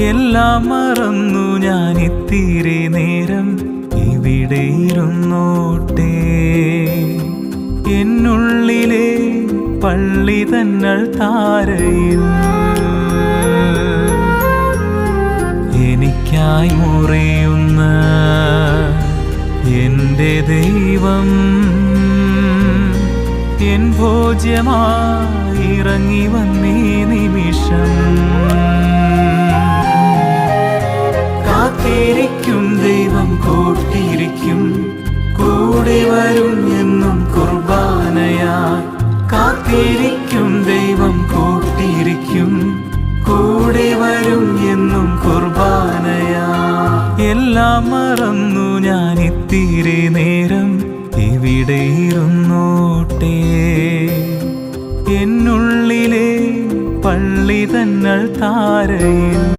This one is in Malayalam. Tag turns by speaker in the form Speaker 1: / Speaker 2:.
Speaker 1: എല്ലാം മറന്നു ഞാൻ ഇത്തിരി നേരം ഇവിടെ ഇരുന്നോട്ടെ. എന്നുള്ളിലെ പള്ളി തന്നൾ താരയിൽ എനിക്കായി മുറിയുന്ന എൻ്റെ ദൈവം എൻ ഭോജ്യമായി ഇറങ്ങി വന്നീ നിമിഷം. കാത്തിരിക്കും ദൈവം കൂട്ടിയിരിക്കും, കൂടെ വരും എന്നും കുർബാനയായി. കാത്തിരിക്കും ദൈവം കൂട്ടിയിരിക്കും, കൂടെ വരും എന്നും കുർബാനയായി. എല്ലാം മറന്നു ഞാൻ ഇത്തിരി നേരം ഇവിടെ ഇരുന്നോട്ടെ. എന്നുള്ളിലെ പള്ളി തന്നൾ താരയിൽ